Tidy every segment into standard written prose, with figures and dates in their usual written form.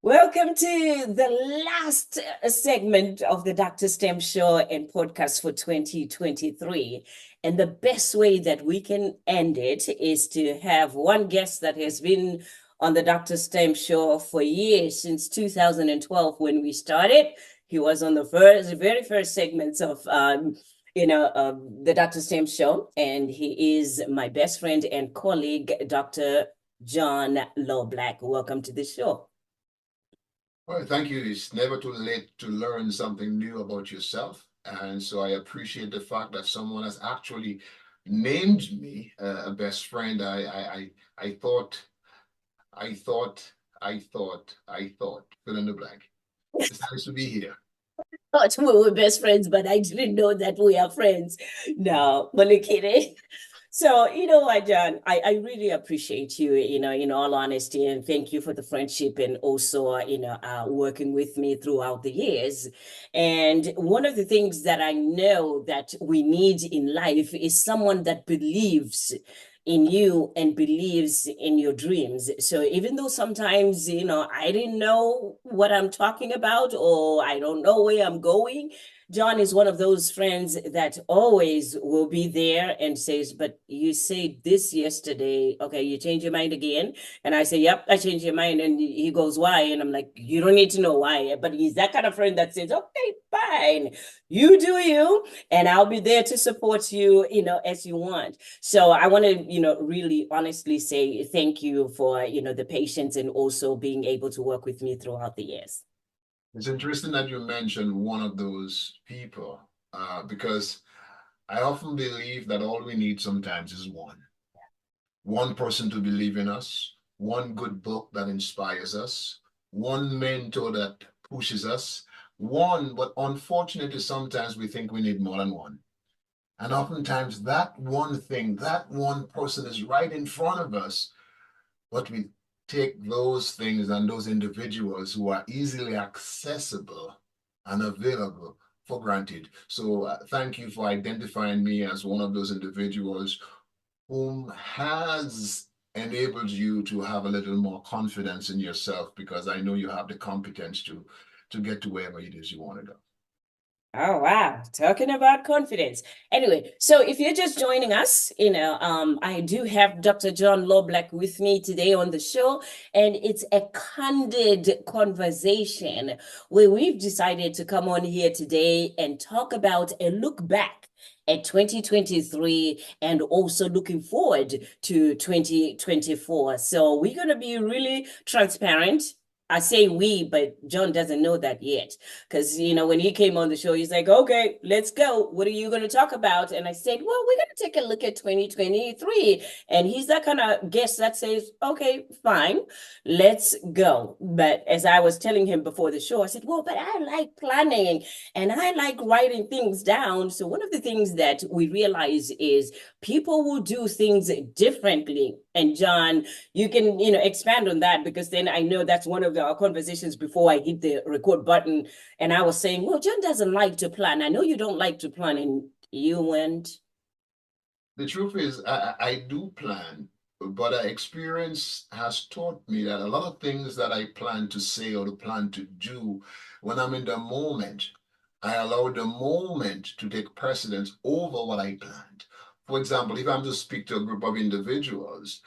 Welcome to the last segment of the Dr. STEM show and podcast for 2023. And the best way that we can end it is to have one guest that has been on the Dr. STEM show for years, since 2012 when we started. He was on the very first segments of the Dr. STEM show, and he is my best friend and colleague, Dr. John Loblack. Welcome to the show. Well, thank you. It's never too late to learn something new about yourself. And so I appreciate the fact that someone has actually named me a best friend. I thought, fill in the blank. It's nice to be here. Thought we were best friends, but I didn't know that we are friends. No, Malukide. So, you know what, John, I really appreciate you, in all honesty, and thank you for the friendship and also, working with me throughout the years. And one of the things that I know that we need in life is someone that believes in you and believes in your dreams. So even though sometimes, I didn't know what I'm talking about, or I don't know where I'm going, John is one of those friends that always will be there and says, but you said this yesterday, okay, you change your mind again? And I say, yep, I changed your mind. And he goes, why? And I'm like, you don't need to know why. But he's that kind of friend that says, okay, fine, you do you, and I'll be there to support you, as you want. So I want to, really honestly say thank you for, the patience and also being able to work with me throughout the years. It's interesting that you mentioned one of those people, because I often believe that all we need sometimes is one person to believe in us, one good book that inspires us, one mentor that pushes us, but unfortunately, sometimes we think we need more than one. And oftentimes that one thing, that one person is right in front of us, but we take those things and those individuals who are easily accessible and available for granted. So thank you for identifying me as one of those individuals whom has enabled you to have a little more confidence in yourself, because I know you have the competence to get to wherever it is you want to go. Oh, wow. Talking about confidence. Anyway, so if you're just joining us, I do have Dr. John Loblack with me today on the show, and it's a candid conversation where we've decided to come on here today and talk about a look back at 2023 and also looking forward to 2024. So we're going to be really transparent. I say we, but John doesn't know that yet. Because, when he came on the show, he's like, okay, let's go. What are you going to talk about? And I said, well, we're going to take a look at 2023. And he's that kind of guest that says, okay, fine, let's go. But as I was telling him before the show, I said, well, but I like planning and I like writing things down. So one of the things that we realize is people will do things differently. And John, you can, expand on that, because then I know that's one of our conversations before I hit the record button. And I was saying, well, John doesn't like to plan. I know you don't like to plan, and you went. The truth is, I do plan, but experience has taught me that a lot of things that I plan to say or to plan to do, when I'm in the moment, I allow the moment to take precedence over what I planned. For example, if I'm to speak to a group of individuals,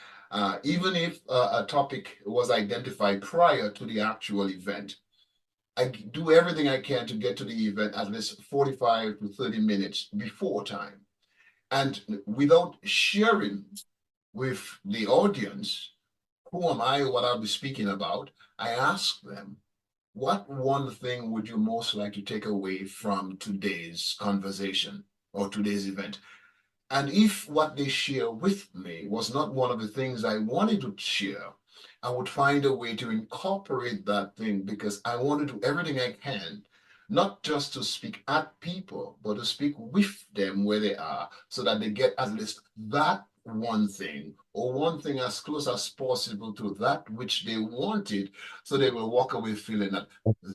even if a topic was identified prior to the actual event, I do everything I can to get to the event at least 45 to 30 minutes before time. And without sharing with the audience who am I, what I'll be speaking about, I ask them, what one thing would you most like to take away from today's conversation or today's event? And if what they share with me was not one of the things I wanted to share, I would find a way to incorporate that thing, because I want to do everything I can, not just to speak at people, but to speak with them where they are, so that they get at least that one thing, or one thing as close as possible to that which they wanted, so they will walk away feeling that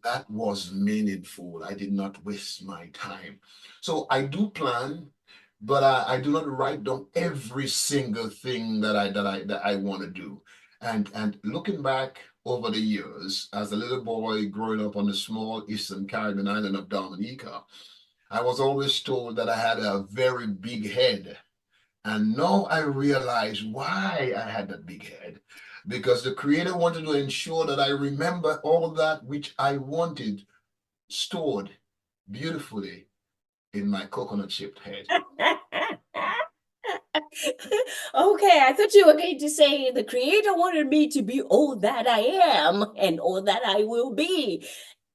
that was meaningful. I did not waste my time. So I do plan, but I do not write down every single thing that I want to do. And looking back over the years, as a little boy growing up on the small Eastern Caribbean island of Dominica, I was always told that I had a very big head. And now I realize why I had that big head. Because the Creator wanted to ensure that I remember all that which I wanted stored beautifully in my coconut shaped head. Okay, I thought you were going to say the creator wanted me to be all that I am and all that I will be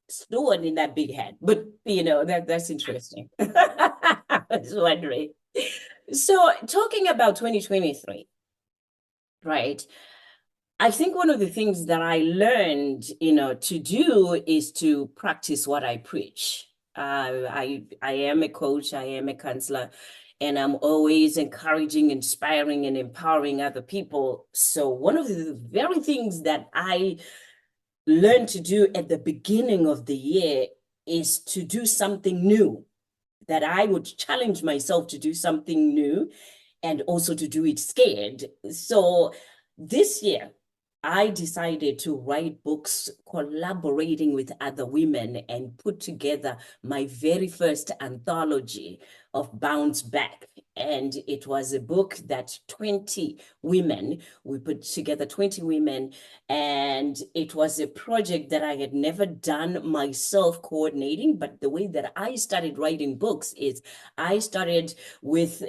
stored in that big head. But that's interesting. I was wondering. So talking about 2023, right? I think one of the things that I learned, to do is to practice what I preach. I am a coach, I am a counselor, and I'm always encouraging, inspiring, and empowering other people. So one of the very things that I learned to do at the beginning of the year is to do something new, that I would challenge myself to do something new and also to do it scared. So this year, I decided to write books collaborating with other women and put together my very first anthology of Bounce Back. And it was a book that 20 women, we put together 20 women, and it was a project that I had never done myself coordinating. But the way that I started writing books is I started with,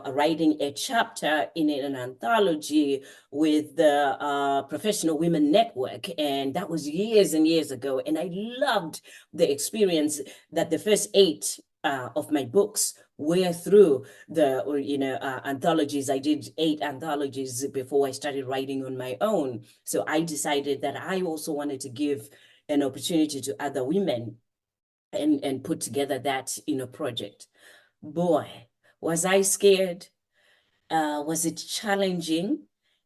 writing a chapter in an anthology with the Professional Women Network. And that was years and years ago. And I loved the experience that the first 8 of my books were through the anthologies. I did 8 anthologies before I started writing on my own. So I decided that I also wanted to give an opportunity to other women and put together that project. Boy, was I scared. Was it challenging?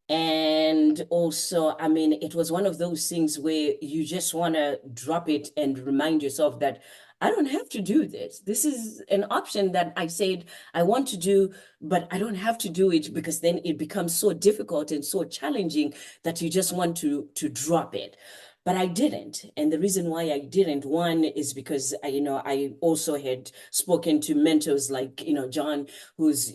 And also, I mean, it was one of those things where you just want to drop it and remind yourself that I don't have to do this. This is an option that I said I want to do, but I don't have to do it, because then it becomes so difficult and so challenging that you just want to drop it. But I didn't. And the reason why I didn't, one is because I also had spoken to mentors like, John, who's,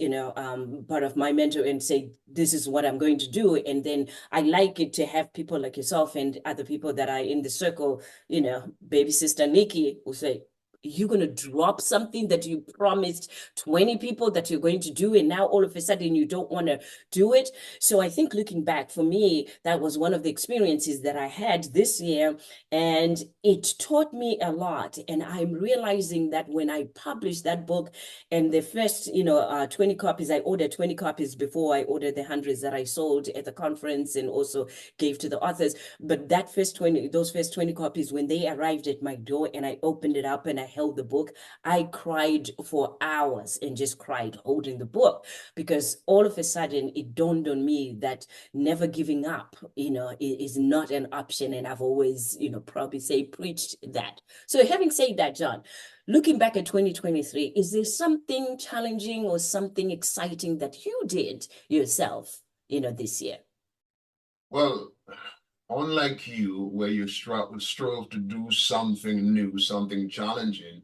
part of my mentor, and say, this is what I'm going to do. And then I like it to have people like yourself and other people that are in the circle, baby sister Nikki, who say, you're going to drop something that you promised 20 people that you're going to do, and now all of a sudden you don't want to do it. So I think looking back, for me, that was one of the experiences that I had this year, and it taught me a lot. And I'm realizing that when I published that book, and the first 20 copies, I ordered 20 copies before I ordered the hundreds that I sold at the conference and also gave to the authors. But those first 20 copies, when they arrived at my door and I opened it up and I held the book, I cried for hours, and just cried holding the book, because all of a sudden it dawned on me that never giving up, is not an option. And I've always, probably preached that. So having said that, John, looking back at 2023, is there something challenging or something exciting that you did yourself, this year? Well, unlike you, where you strove to do something new, something challenging,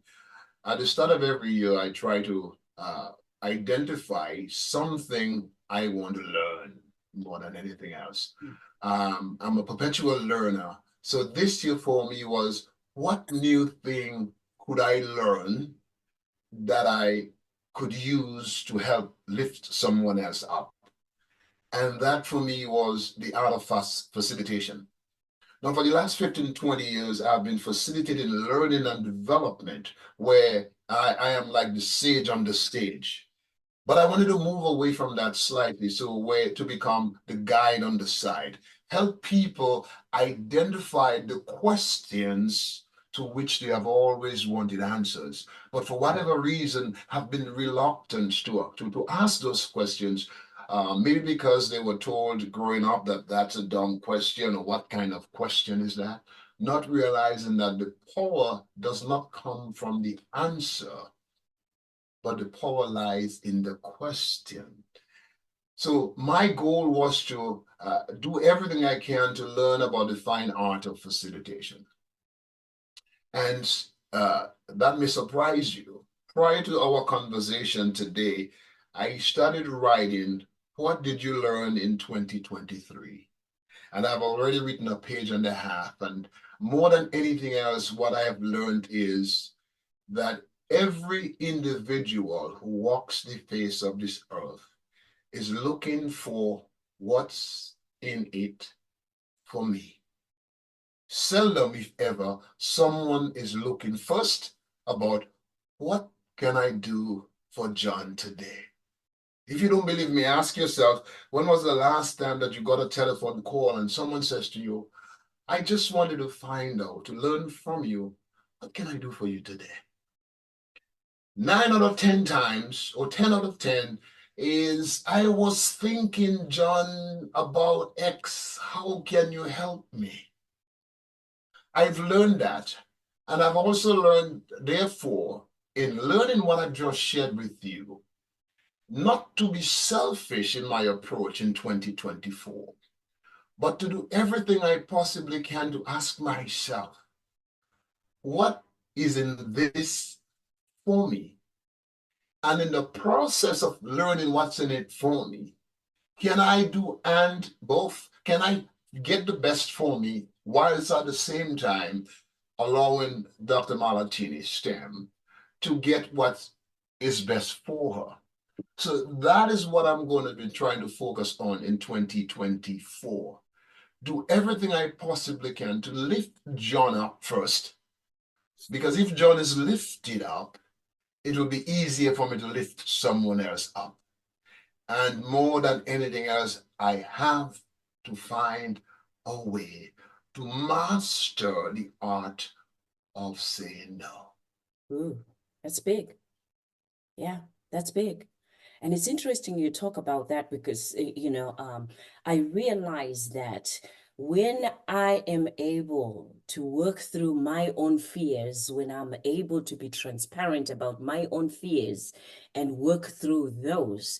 at the start of every year, I try to identify something I want to learn more than anything else. I'm a perpetual learner. So this year for me was, what new thing could I learn that I could use to help lift someone else up? And that for me was the art of facilitation. Now, for the last 15, 20 years, I've been facilitating learning and development, where I am like the sage on the stage. But I wanted to move away from that slightly, so where to become the guide on the side, help people identify the questions to which they have always wanted answers, but for whatever reason have been reluctant to ask those questions. Maybe because they were told growing up that that's a dumb question, or what kind of question is that? Not realizing that the power does not come from the answer, but the power lies in the question. So my goal was to do everything I can to learn about the fine art of facilitation. And that may surprise you. Prior to our conversation today, I started writing, what did you learn in 2023? And I've already written a page and a half. And more than anything else, what I have learned is that every individual who walks the face of this earth is looking for what's in it for me. Seldom, if ever, someone is looking first about what can I do for John today? If you don't believe me, ask yourself, when was the last time that you got a telephone call and someone says to you, I just wanted to find out, to learn from you, what can I do for you today? 9 out of 10 times, or 10 out of 10, is I was thinking, John, about X. How can you help me? I've learned that. And I've also learned, therefore, in learning what I've just shared with you, not to be selfish in my approach in 2024, but to do everything I possibly can to ask myself, what is in this for me? And in the process of learning what's in it for me, can I do and both? Can I get the best for me whilst at the same time allowing Dr. Malatini's STEM to get what is best for her? So that is what I'm going to be trying to focus on in 2024. Do everything I possibly can to lift John up first. Because if John is lifted up, it will be easier for me to lift someone else up. And more than anything else, I have to find a way to master the art of saying no. Ooh, that's big. Yeah, that's big. And it's interesting you talk about that because, I realize that when I am able to work through my own fears, when I'm able to be transparent about my own fears and work through those,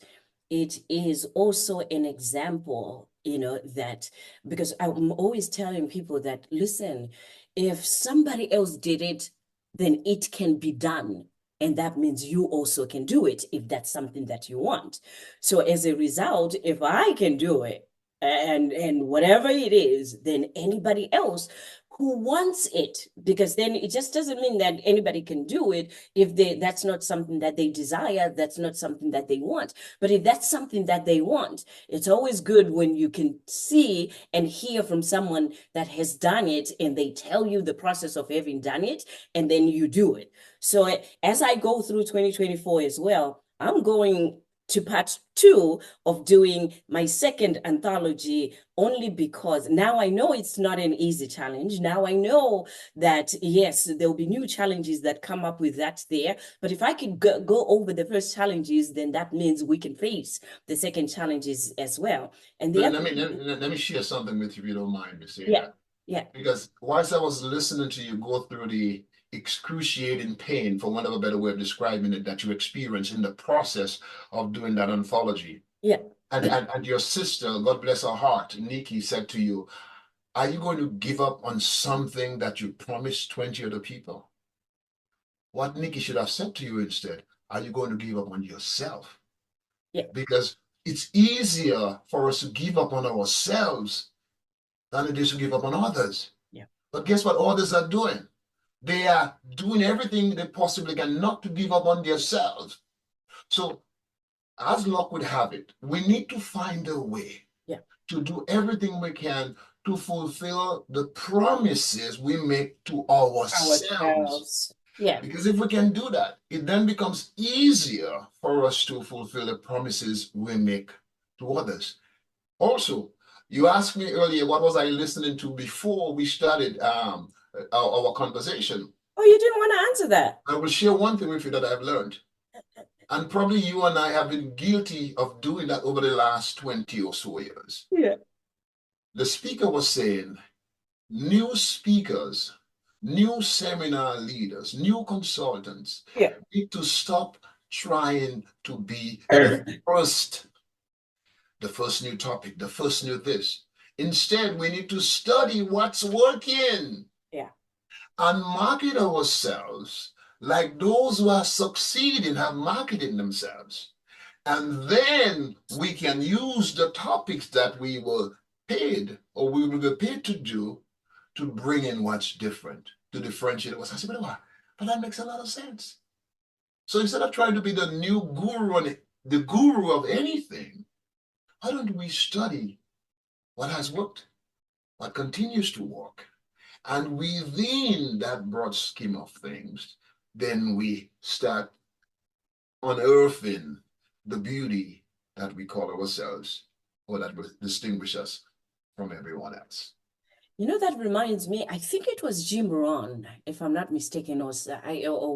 it is also an example, that because I'm always telling people that, listen, if somebody else did it, then it can be done. And that means you also can do it if that's something that you want. So as a result, if I can do it and whatever it is, then anybody else who wants it, because then it just doesn't mean that anybody can do it if that's not something that they desire, that's not something that they want. But if that's something that they want, it's always good when you can see and hear from someone that has done it and they tell you the process of having done it, and then you do it. So as I go through 2024 as well, I'm going to part 2 of doing my second anthology, only because now I know it's not an easy challenge. Now I know that, yes, there'll be new challenges that come up with that there. But if I can go over the first challenges, then that means we can face the second challenges as well. And the other, Let me share something with you if you don't mind me saying yeah, that. yeah, Because whilst I was listening to you go through the excruciating pain, for want of a better way of describing it, that you experienced in the process of doing that anthology, yeah, and your sister, God bless her heart, Nikki, said to you, are you going to give up on something that you promised 20 other people? What Nikki should have said to you instead, are you going to give up on yourself? yeah, Because it's easier for us to give up on ourselves than it is to give up on others. yeah, But guess what others are doing? They are doing everything they possibly can not to give up on themselves. So, as luck would have it, we need to find a way yeah, to do everything we can to fulfill the promises we make to ourselves. ourselves. Yeah. Because if we can do that, it then becomes easier for us to fulfill the promises we make to others. Also, you asked me earlier, what was I listening to before we started our conversation? Oh, you didn't want to answer that. I will share one thing with you that I've learned. And probably you and I have been guilty of doing that over the last 20 or so years. Yeah. The speaker was saying, new speakers, new seminar leaders, new consultants Yeah. need to stop trying to be Er, first, the first new topic, the first new this. Instead, we need to study what's working Yeah. and market ourselves like those who are succeeding have marketed themselves. And then we can use the topics that we were paid or we will be paid to do to bring in what's different, to differentiate us. I said, but that makes a lot of sense. So instead of trying to be the new guru and the guru of anything, why don't we study what has worked, what continues to work? And within that broad scheme of things, then we start unearthing the beauty that we call ourselves or that will distinguish us from everyone else. You know, that reminds me, I think it was Jim Rohn, if I'm not mistaken, or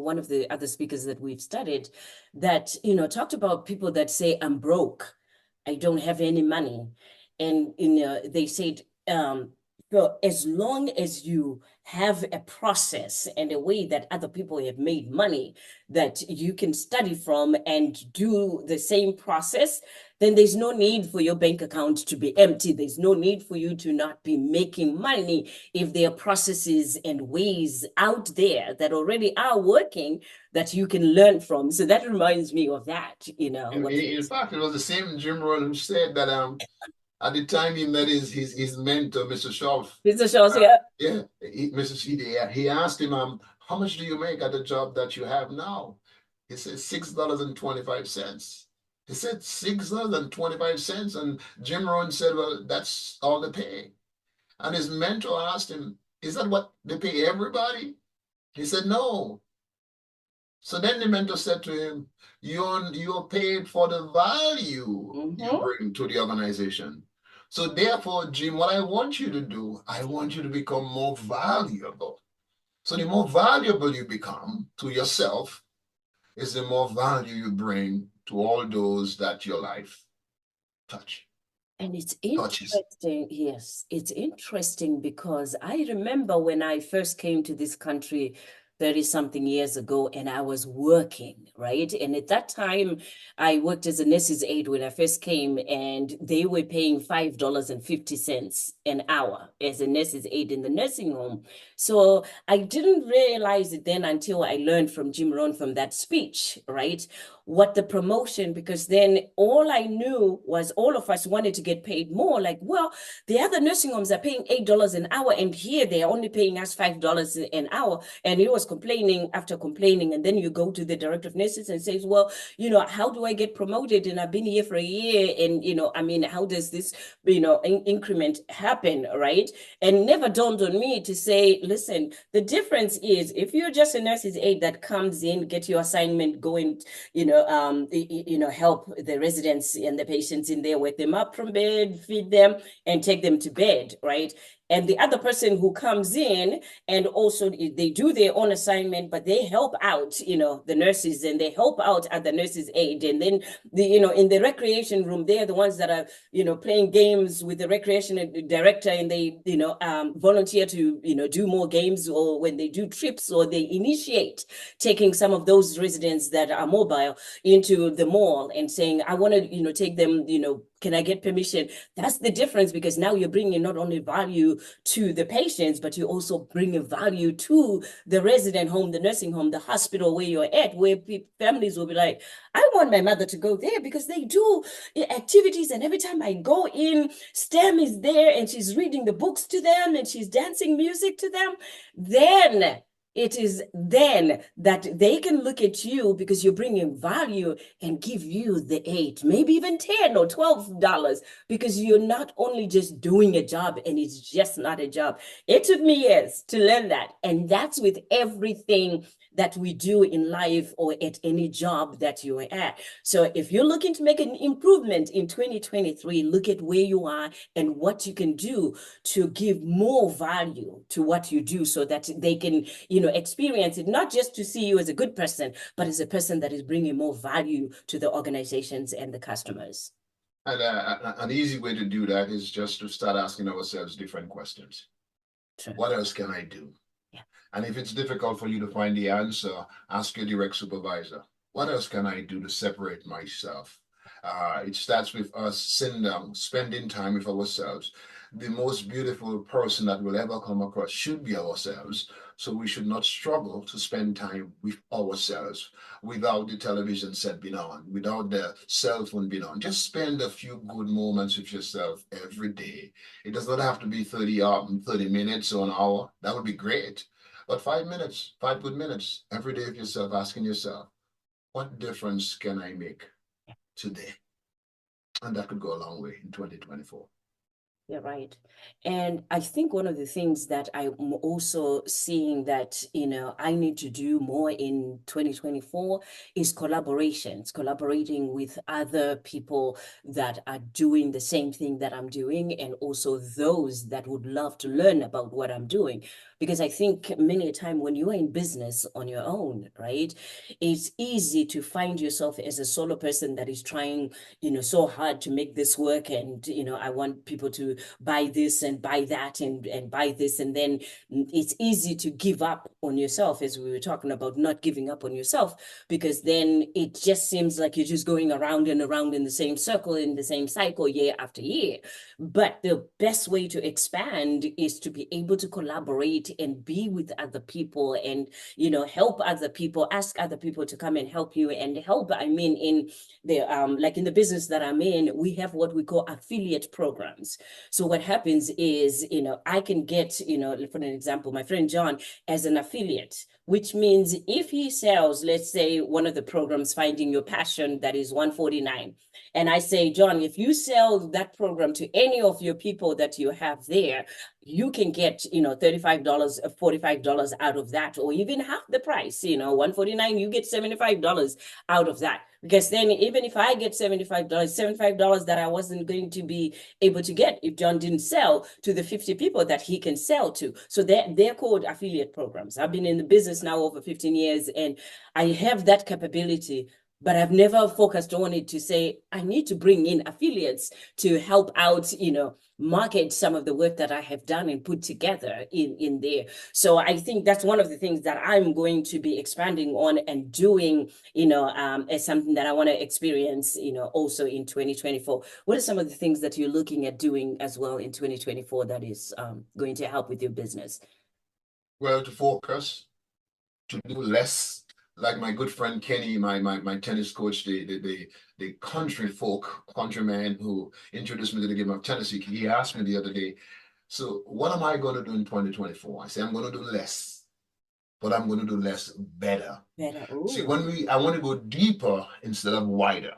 one of the other speakers that we've studied that, talked about people that say, I'm broke, I don't have any money. And, they said, so as long as you have a process and a way that other people have made money that you can study from and do the same process, then there's no need for your bank account to be empty. There's no need for you to not be making money if there are processes and ways out there that already are working that you can learn from. So that reminds me of that, In fact, it was the same Jim Rohn who said that at the time he met his mentor, Mr. Schultz. Mr. Shaws, yeah. Yeah, Mr. CD, he asked him, how much do you make at the job that you have now? He said $6.25. He said $6.25, and Jim Rohn said, well, that's all they pay. And his mentor asked him, is that what they pay everybody? He said, no. So then the mentor said to him, you're paid for the value you bring to the organization. So therefore, Jim, what I want you to do, I want you to become more valuable. So the more valuable you become to yourself is the more value you bring to all those that your life touch. And it's Touches. interesting, yes, it's interesting because I remember when I first came to this country 30 something years ago and I was working, right? And at that time, I worked as a nurse's aide when I first came, and they were paying $5.50 an hour as a nurse's aide in the nursing home. So I didn't realize it then until I learned from Jim Rohn from that speech, right? What the promotion, because then all I knew was all of us wanted to get paid more. Like, well, the other nursing homes are paying $8 an hour, and here they are only paying us $5 an hour. And he was complaining after complaining. And then you go to the director of nurses and says, well, how do I get promoted? And I've been here for a year. And, I mean, how does this, increment happen, right? And never dawned on me to say, listen, the difference is if you're just a nurse's aide that comes in, get your assignment going, help the residents and the patients in there, wake them up from bed, feed them, and take them to bed, right? And the other person who comes in and also they do their own assignment, but they help out, the nurses, and they help out at the nurses' aid. And then in the recreation room, they're the ones that are, playing games with the recreation director, and they, volunteer to, do more games, or when they do trips, or they initiate taking some of those residents that are mobile into the mall and saying, I want to, take them, can I get permission? That's the difference, because now you're bringing not only value to the patients, but you also bring a value to the resident home, the nursing home, the hospital where you're at, where families will be like, I want my mother to go there because they do activities. And every time I go in, STEM is there and she's reading the books to them and she's dancing music to them. Then it is then that they can look at you because you're bringing value and give you the 8, maybe even 10 or $12, because you're not only just doing a job, and it's just not a job. It took me years to learn that. And that's with everything that we do in life or at any job that you're at. So if you're looking to make an improvement in 2023, look at where you are and what you can do to give more value to what you do so that they can, experience it, not just to see you as a good person, but as a person that is bringing more value to the organizations and the customers. And an easy way to do that is just to start asking ourselves different questions. True. What else can I do? Yeah. And if it's difficult for you to find the answer, ask your direct supervisor. What else can I do to separate myself? It starts with us sitting down, spending time with ourselves. The most beautiful person that will ever come across should be ourselves. So we should not struggle to spend time with ourselves without the television set being on, without the cell phone being on. Just spend a few good moments with yourself every day. It does not have to be 30 minutes or an hour. That would be great. But 5 minutes, 5 good minutes every day of yourself, asking yourself, what difference can I make today? And that could go a long way in 2024. You're right. And I think one of the things that I'm also seeing that, I need to do more in 2024 is collaborations, collaborating with other people that are doing the same thing that I'm doing, and also those that would love to learn about what I'm doing. Because I think many a time when you are in business on your own, right, it's easy to find yourself as a solo person that is trying, so hard to make this work. And, I want people to buy this and buy that and buy this. And then it's easy to give up on yourself, as we were talking about, not giving up on yourself, because then it just seems like you're just going around and around in the same circle, in the same cycle, year after year. But the best way to expand is to be able to collaborate and be with other people and, help other people, ask other people to come and help you. And help, I mean, in the like in the business that I'm in, we have what we call affiliate programs. So what happens is, I can get, for an example, my friend John as an affiliate, which means if he sells, let's say, one of the programs, Finding Your Passion, that is $149. And I say, John, if you sell that program to any of your people that you have there, you can get, $35, $45 out of that, or even half the price, $149, you get $75 out of that. Because then even if I get $75 that I wasn't going to be able to get if John didn't sell to the 50 people that he can sell to. So they're called affiliate programs. I've been in the business now over 15 years, and I have that capability, but I've never focused on it to say, I need to bring in affiliates to help out, market some of the work that I have done and put together in there. So I think that's one of the things that I'm going to be expanding on and doing, as something that I want to experience, also in 2024. What are some of the things that you're looking at doing as well in 2024 that is going to help with your business? Well, to focus, to do less. Like my good friend Kenny, my tennis coach, the countryman who introduced me to the game of tennis, he asked me the other day, so what am I going to do in 2024? I say, I'm going to do less, but I'm going to do less better. Better. See, Ooh. I want to go deeper instead of wider.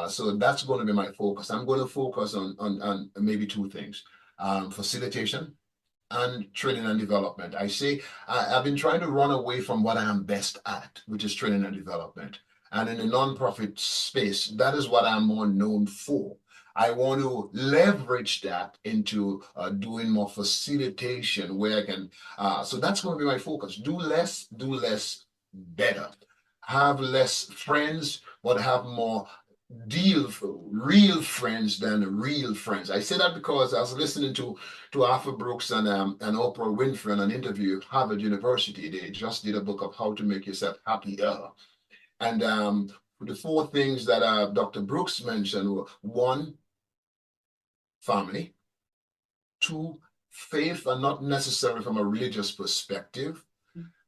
So that's going to be my focus. I'm going to focus on maybe two things, facilitation and training and development. I've been trying to run away from what I am best at, which is training and development. And in the nonprofit space, that is what I'm more known for. I want to leverage that into doing more facilitation where I can. So that's going to be my focus. Do less better. Have less friends, but have more real friends than real friends. I say that because I was listening to Arthur Brooks and Oprah Winfrey on an interview at Harvard University. They just did a book of how to make yourself happier. And the four things that Dr. Brooks mentioned were: one, family; two, faith, and not necessarily from a religious perspective.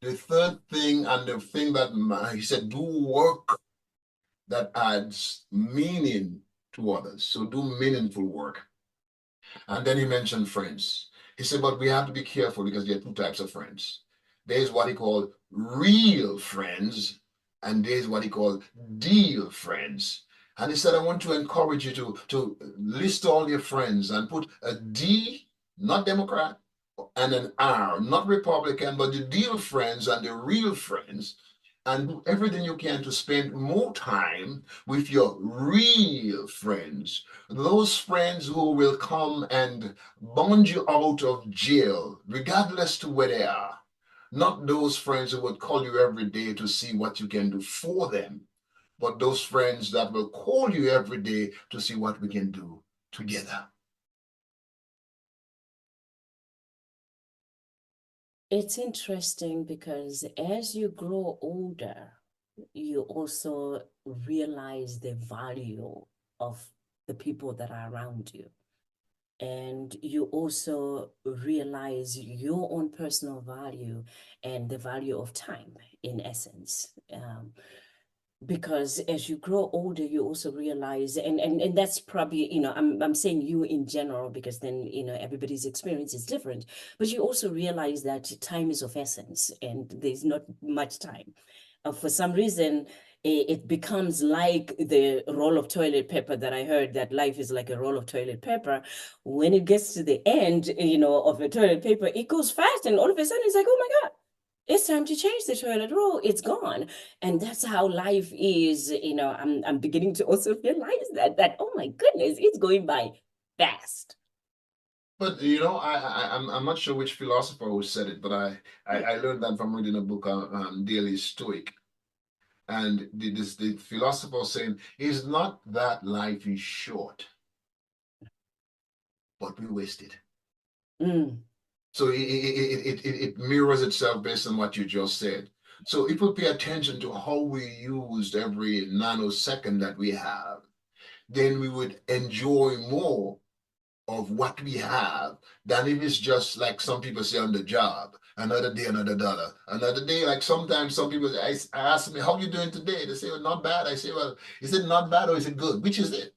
The third thing, and the thing that he said, do work that adds meaning to others. So do meaningful work. And then he mentioned friends. He said, but we have to be careful because there are two types of friends. There's what he called real friends, and there's what he called deal friends. And he said, I want to encourage you to list all your friends and put a D, not Democrat, and an R, not Republican, but the deal friends and the real friends, and do everything you can to spend more time with your real friends, those friends who will come and bond you out of jail, regardless to where they are. Not those friends who would call you every day to see what you can do for them, but those friends that will call you every day to see what we can do together. It's interesting because as you grow older, you also realize the value of the people that are around you. And you also realize your own personal value and the value of time, in essence. Because as you grow older, you also realize, and that's probably, I'm saying you in general, because then, everybody's experience is different, but you also realize that time is of essence and there's not much time. For some reason, it becomes like the roll of toilet paper that I heard, that life is like a roll of toilet paper. When it gets to the end, of the toilet paper, it goes fast, and all of a sudden it's like, oh my God, it's time to change the toilet roll. It's gone. And that's how life is. I'm beginning to also realize that, oh my goodness, it's going by fast. But I'm not sure which philosopher who said it, but I learned that from reading a book on Daily Stoic. And the philosopher saying, it's not that life is short, but we waste it. Mm. So it mirrors itself based on what you just said. So if we pay attention to how we used every nanosecond that we have, then we would enjoy more of what we have than if it's just like some people say on the job. Another day, another dollar. Another day, like sometimes some people ask me, how you doing today? They say, well, not bad. I say, well, is it not bad or is it good? Which is it?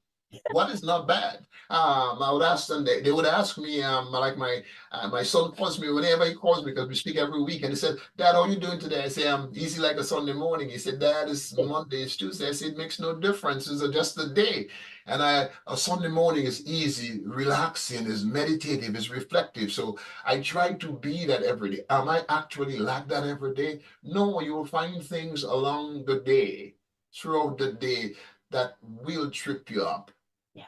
What is not bad? I would ask them, they would ask me, like my son calls me whenever he calls me because we speak every week. And he said, Dad, how are you doing today? I say, I'm easy like a Sunday morning. He said, Dad, it's Monday, it's Tuesday. I said, it makes no difference. It's just a day. And a Sunday morning is easy, relaxing, is meditative, is reflective. So I try to be that every day. Am I actually like that every day? No, you will find things along the day, throughout the day, that will trip you up. Yeah.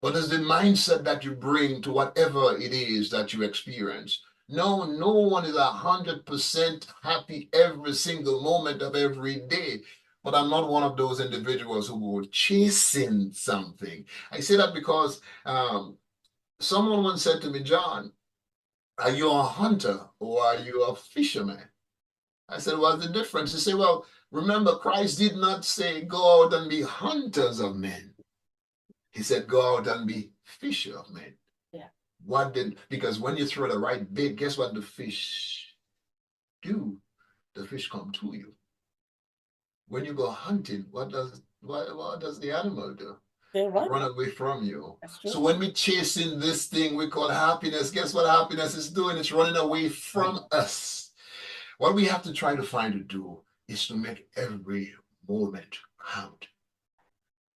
But it's the mindset that you bring to whatever it is that you experience. No one is 100% happy every single moment of every day. But I'm not one of those individuals who will chasing something. I say that because someone once said to me, John, are you a hunter or are you a fisherman? I said, what's the difference? He said, well, remember, Christ did not say, go out and be hunters of men. He said, go out and be fisher of men. Yeah. Because when you throw the right bait, guess what the fish do? The fish come to you. When you go hunting, what does the animal do? They It run. run away from you. That's So true. when we chasing this thing we call happiness, guess what happiness is doing? It's running away from us. What we have to try to find to do is to make every moment count.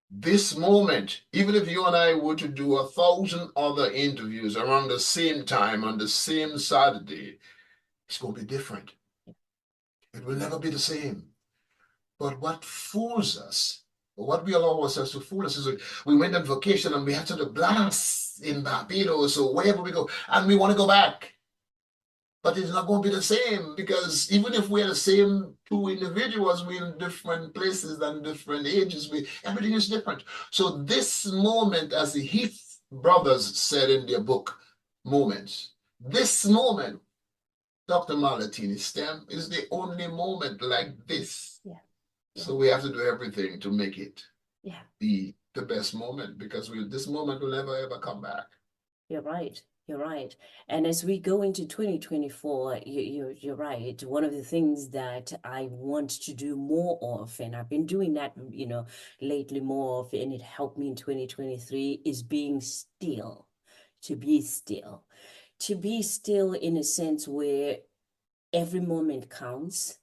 This moment, even if you and I were to do 1,000 other interviews around the same time on the same Saturday, it's going to be different. It will never be the same. But what fools us, or what we allow ourselves to fool us, is we went on vacation and we had such a blast in Barbados or wherever we go, and we want to go back. But it's not going to be the same because even if we're the same two individuals, we're in different places and different ages. Everything is different. So this moment, as the Heath brothers said in their book, Moments, this moment, Dr. Malatini STEM, is the only moment like this. Yeah. Yeah. So we have to do everything to make it be the best moment because this moment will never ever come back. You're right. You're right. And as we go into 2024, you're right. One of the things that I want to do more of, and I've been doing that, lately more of, and it helped me in 2023, is being still, to be still. To be still in a sense where every moment counts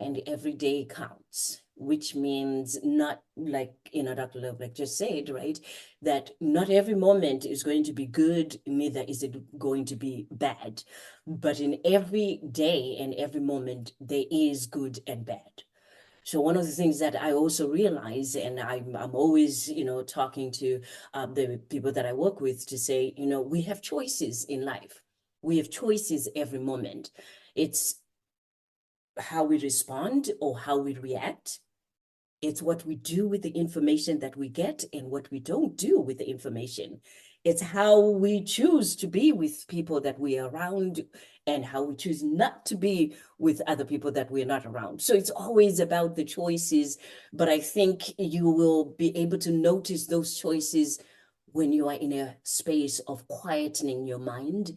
and every day counts, which means not like, Dr. Loblack just said, right? That not every moment is going to be good, neither is it going to be bad. But in every day and every moment, there is good and bad. So one of the things that I also realize, and I'm always, talking to the people that I work with to say, we have choices in life. We have choices every moment. It's how we respond or how we react. It's what we do with the information that we get and what we don't do with the information. It's how we choose to be with people that we are around and how we choose not to be with other people that we're not around. So it's always about the choices, but I think you will be able to notice those choices when you are in a space of quietening your mind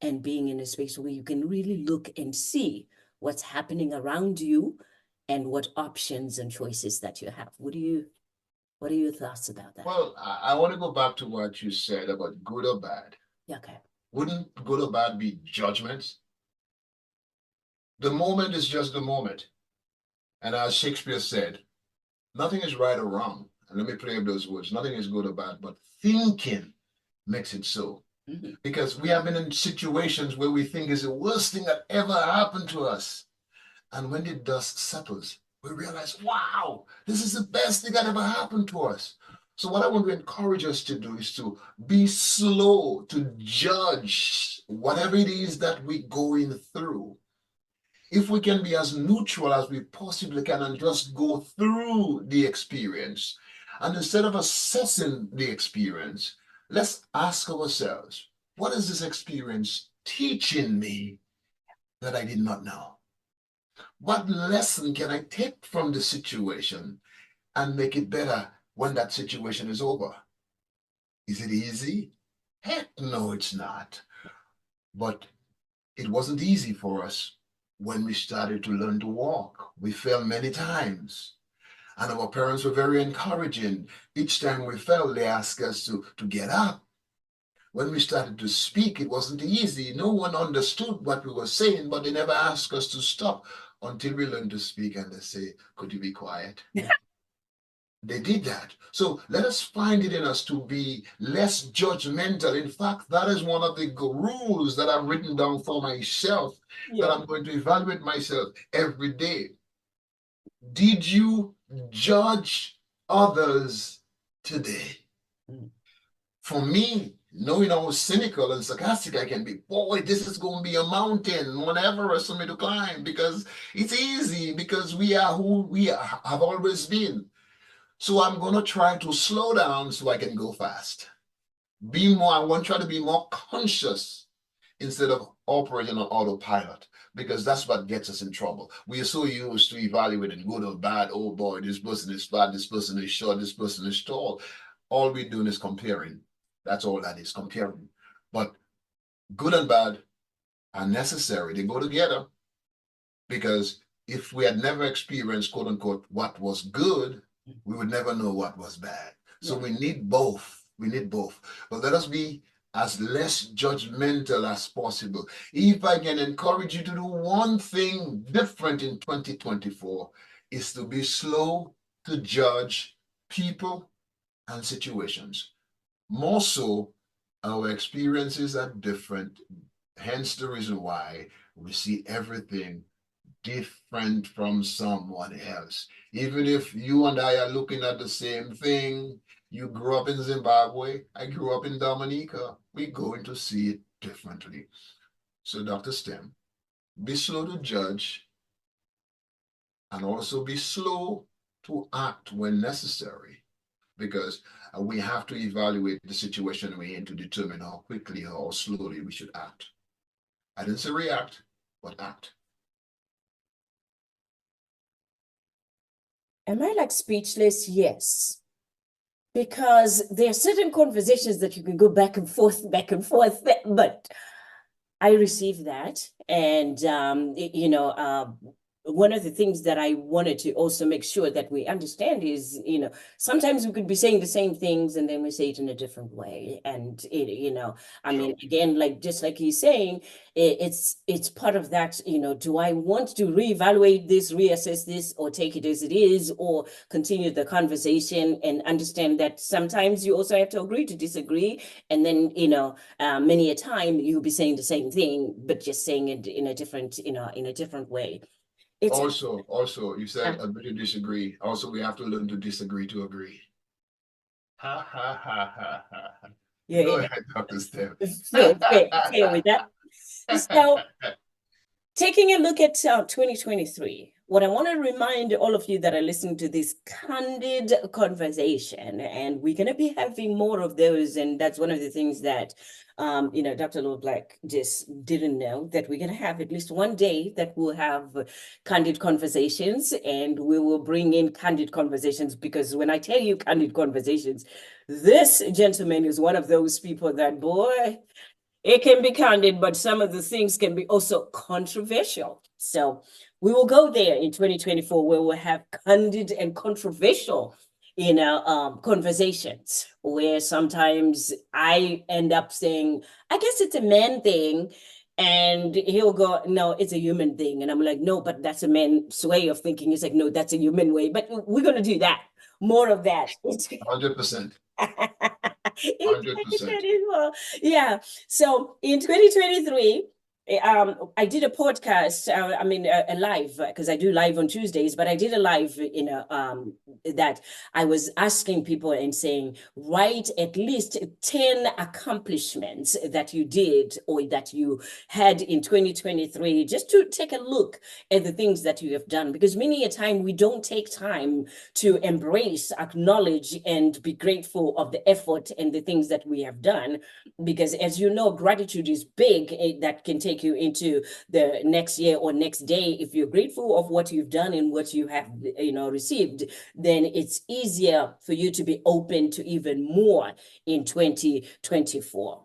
and being in a space where you can really look and see what's happening around you and what options and choices that you have. What are your thoughts about that? Well, I want to go back to what you said about good or bad. Yeah, okay. Wouldn't good or bad be judgments? The moment is just the moment. And as Shakespeare said, nothing is right or wrong. And let me play up those words. Nothing is good or bad, but thinking makes it so. Mhm. Because we have been in situations where we think is the worst thing that ever happened to us. And when the dust settles, we realize, wow, this is the best thing that ever happened to us. So what I want to encourage us to do is to be slow to judge whatever it is that we're going through. If we can be as neutral as we possibly can and just go through the experience, and instead of assessing the experience, let's ask ourselves, what is this experience teaching me that I did not know? What lesson can I take from the situation and make it better when that situation is over? Is it easy? Heck no, it's not. But it wasn't easy for us when we started to learn to walk. We fell many times. And our parents were very encouraging. Each time we fell, they asked us to get up. When we started to speak, it wasn't easy. No one understood what we were saying, but they never asked us to stop until we learned to speak and they say, could you be quiet? They did that. So let us find it in us to be less judgmental. In fact, that is one of the rules that I've written down for myself, that Yeah. I'm going to evaluate myself every day. Did you judge others today? Mm. For me, knowing how cynical and sarcastic I can be, boy, this is going to be a mountain, Mount Everest for me to climb, because it's easy, because we are who we have always been. So I'm going to try to slow down so I can go fast. I want to try to be more conscious instead of operating on autopilot, because that's what gets us in trouble. We are so used to evaluating good or bad. Oh boy, this person is fat, this person is short, this person is tall. All we're doing is comparing. That's all that is, comparing. But good and bad are necessary. They go together, because if we had never experienced, quote unquote, what was good, we would never know what was bad. So Yeah. we need both. We need both. But let us be as less judgmental as possible. If I can encourage you to do one thing different in 2024, is to be slow to judge people and situations. More so, our experiences are different. Hence the reason why we see everything different from someone else. Even if you and I are looking at the same thing, you grew up in Zimbabwe, I grew up in Dominica, we're going to see it differently. So, Dr. Stem, be slow to judge and also be slow to act when necessary, because we have to evaluate the situation we're in to determine how quickly or how slowly we should act. I didn't say react, but act. Am I like speechless? Yes. Because there are certain conversations that you can go back and forth, but I received that. And, one of the things that I wanted to also make sure that we understand is, sometimes we could be saying the same things and then we say it in a different way. And, I mean, again, like just like he's saying, it's part of that, do I want to reevaluate this, reassess this, or take it as it is, or continue the conversation and understand that sometimes you also have to agree to disagree. And then, many a time you'll be saying the same thing, but just saying it in a different, in a different way. It's Also, you said agree to disagree. Also, we have to learn to disagree to agree. Ha ha ha ha ha. yeah, Go ahead, Dr. Steph. fair with that. So Taking a look at 2023, what I want to remind all of you that are listening to this candid conversation, and we're going to be having more of those. And that's one of the things that, Dr. Loblack just didn't know, that we're going to have at least one day that we'll have candid conversations, and we will bring in candid conversations, because when I tell you candid conversations, this gentleman is one of those people that, boy, it can be candid, but some of the things can be also controversial. So we will go there in 2024, where we'll have candid and controversial, conversations, where sometimes I end up saying, I guess it's a man thing. And he'll go, no, it's a human thing. And I'm like, no, but that's a man's way of thinking. He's like, no, that's a human way. But we're going to do that. More of that. 100%. Exactly, 100%. well. Yeah. So in 2023, I did a podcast. I mean, a live, because I do live on Tuesdays, but I did a live, that I was asking people and saying, write at least 10 accomplishments that you did or that you had in 2023, just to take a look at the things that you have done. Because many a time we don't take time to embrace, acknowledge, and be grateful of the effort and the things that we have done. Because as you know, gratitude is big. That can take you into the next year or next day. If you're grateful of what you've done and what you have, received, then it's easier for you to be open to even more in 2024.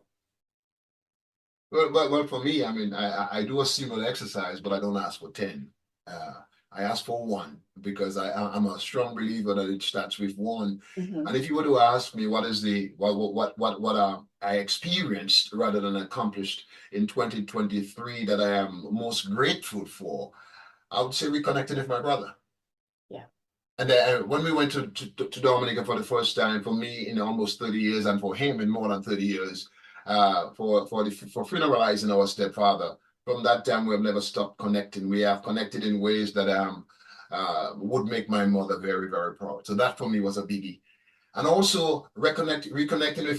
Well, for me, I mean, I do a similar exercise, but I don't ask for 10. I ask for one, because I'm a strong believer that it starts with one. Mm-hmm. And if you were to ask me what is the what I experienced rather than accomplished in 2023 that I am most grateful for, I would say reconnecting with my brother. Yeah. And when we went to Dominica for the first time, for me in almost 30 years, and for him in more than 30 years, for funeralizing our stepfather, from that time we have never stopped connecting. We have connected in ways that would make my mother very, very proud. So that for me was a biggie. And also reconnecting with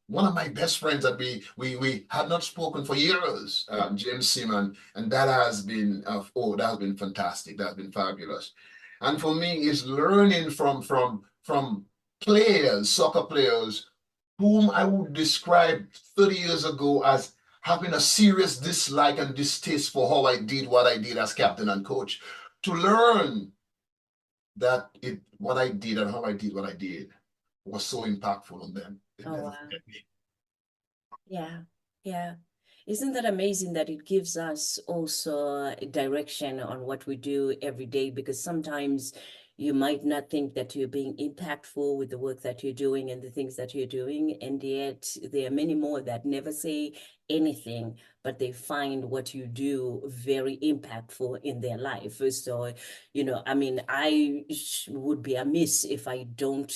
one of my best friends that we had not spoken for years, James Seaman, and that has been that has been fantastic. That has been fabulous. And for me, is learning from players, soccer players, whom I would describe 30 years ago as having a serious dislike and distaste for how I did what I did as captain and coach. To learn that what I did and how I did what I did was so impactful on them. It Oh, never wow. forget me. Yeah. Yeah. Isn't that amazing that it gives us also a direction on what we do every day? Because sometimes you might not think that you're being impactful with the work that you're doing and the things that you're doing. And yet there are many more that never say anything, but they find what you do very impactful in their life. So, I mean, I would be amiss if I don't,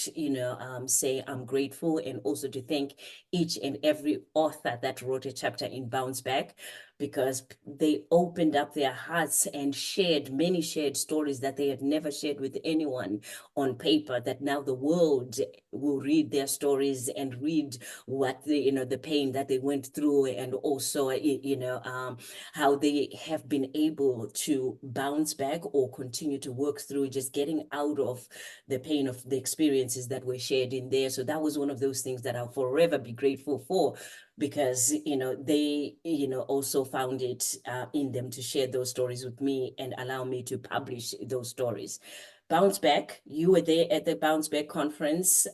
say I'm grateful, and also to thank each and every author that wrote a chapter in Bounce Back, because they opened up their hearts and many shared stories that they had never shared with anyone on paper, that now the world will read their stories and read what the pain that they went through, and also, how they have been able to bounce back or continue to work through just getting out of the pain of the experiences that were shared in there. So that was one of those things that I'll forever be grateful for, because they also found it in them to share those stories with me and allow me to publish those stories. Bounce Back, you were there at the Bounce Back conference.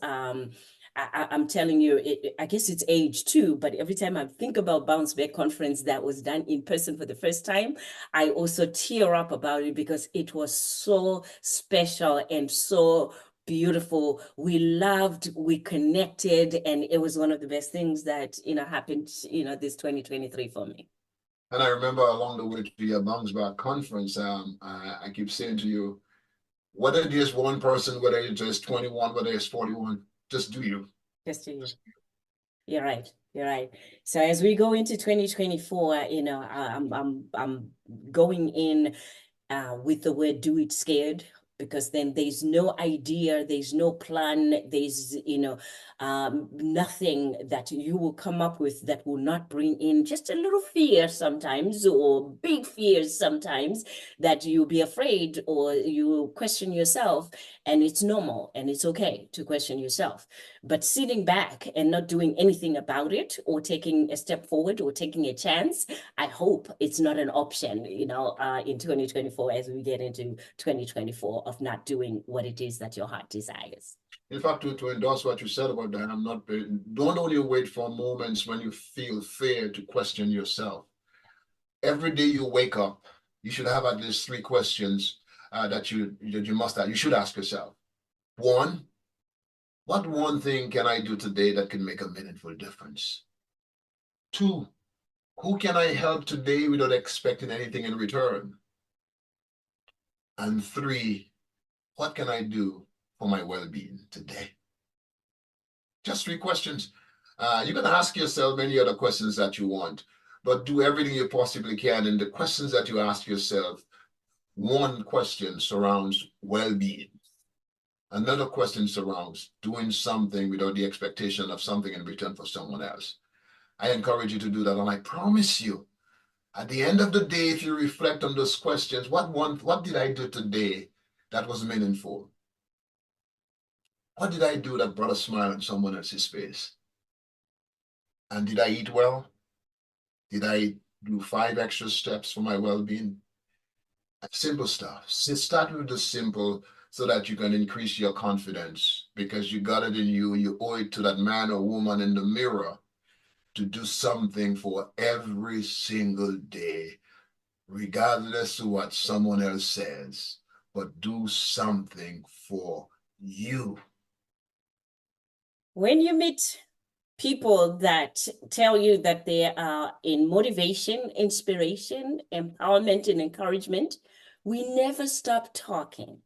I'm telling you, I guess it's age too, but every time I think about Bounce Back conference that was done in person for the first time, I also tear up about it, because it was so special and so beautiful. We loved, we connected, and it was one of the best things that happened this 2023 for me. And I remember along the way to your Bounce Back conference, I keep saying to you, whether there's one person, whether it's just 21, whether it's 41, just do you. Just to you. You're right. You're right. So as we go into 2024, I'm going in with the word "do it scared," because then there's no idea, there's no plan, there's, nothing that you will come up with that will not bring in just a little fear sometimes, or big fears sometimes, that you'll be afraid or you question yourself. And it's normal and it's okay to question yourself. But sitting back and not doing anything about it, or taking a step forward, or taking a chance, I hope it's not an option, in 2024, as we get into 2024, of not doing what it is that your heart desires. In fact, to endorse what you said about that, don't only wait for moments when you feel fear to question yourself. Every day you wake up, you should have at least 3 questions that you must have. You should ask yourself. 1, what one thing can I do today that can make a meaningful difference? 2, who can I help today without expecting anything in return? And 3, what can I do for my well-being today? Just 3 questions. You can ask yourself many other questions that you want, but do everything you possibly can. And the questions that you ask yourself, one question surrounds well-being. Another question surrounds doing something without the expectation of something in return for someone else. I encourage you to do that, and I promise you, at the end of the day, if you reflect on those questions, what did I do today that was meaningful? What did I do that brought a smile on someone else's face? And did I eat well? Did I do 5 extra steps for my well-being? Simple stuff. Start with the simple so that you can increase your confidence, because you got it in you. You owe it to that man or woman in the mirror to do something for every single day, regardless of what someone else says, but do something for you. When you meet people that tell you that they are in motivation, inspiration, empowerment, and encouragement, we never stop talking.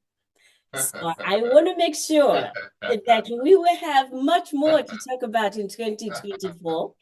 So I want to make sure that we will have much more to talk about in 2024.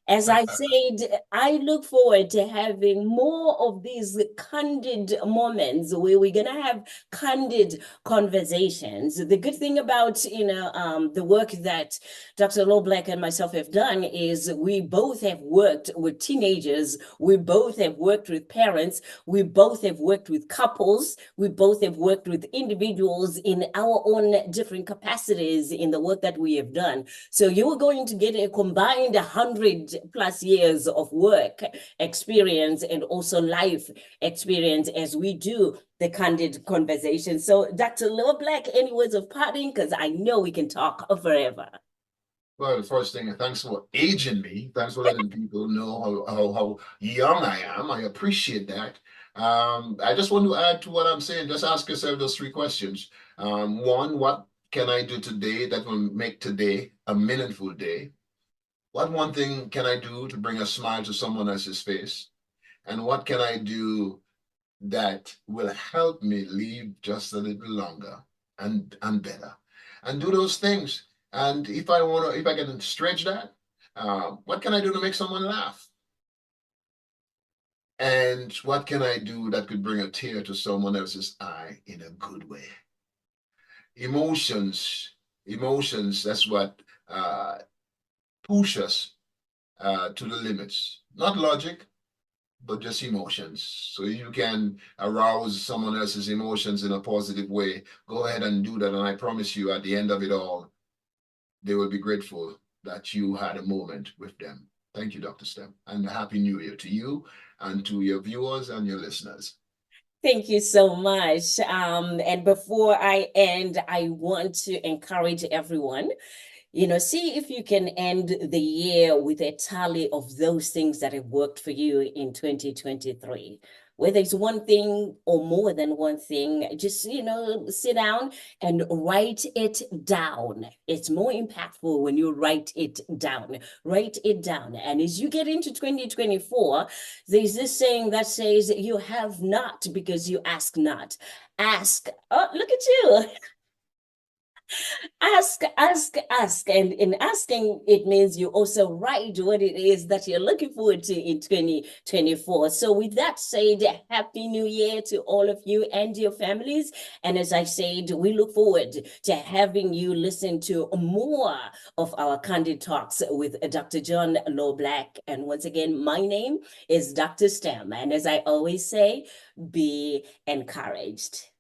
As I said, I look forward to having more of these candid moments where we're going to have candid conversations. The good thing about, the work that Dr. Loblack and myself have done is we both have worked with teenagers. We both have worked with parents. We both have worked with couples. We both have worked with individuals in our own different capacities in the work that we have done. So you're going to get a combined 100+ years of work experience and also life experience as we do the candid conversation. So Dr. Loblack, any words of parting? Because I know we can talk forever. Well, the first thing, thanks for aging me. Thanks for letting people know how young I am. I appreciate that. I just want to add to what I'm saying. Just ask yourself those 3 questions. 1, what can I do today that will make today a meaningful day? What one thing can I do to bring a smile to someone else's face? And what can I do that will help me live just a little longer and better? And do those things. And if I can stretch that, what can I do to make someone laugh? And what can I do that could bring a tear to someone else's eye in a good way? Emotions, that's what push us to the limits. Not logic, but just emotions. So you can arouse someone else's emotions in a positive way. Go ahead and do that. And I promise you, at the end of it all, they will be grateful that you had a moment with them. Thank you, Dr. Stem. And Happy New Year to you and to your viewers and your listeners. Thank you so much. And before I end, I want to encourage everyone, see if you can end the year with a tally of those things that have worked for you in 2023. Whether it's one thing or more than one thing, just, sit down and write it down. It's more impactful when you write it down. Write it down. And as you get into 2024, there's this saying that says, you have not because you ask not. Ask. Oh, look at you. Ask. And in asking, it means you also write what it is that you're looking forward to in 2024. So, with that said, Happy New Year to all of you and your families. And as I said, we look forward to having you listen to more of our Candid Talks with Dr. John Loblack. And once again, my name is Dr. Stem. And as I always say, be encouraged.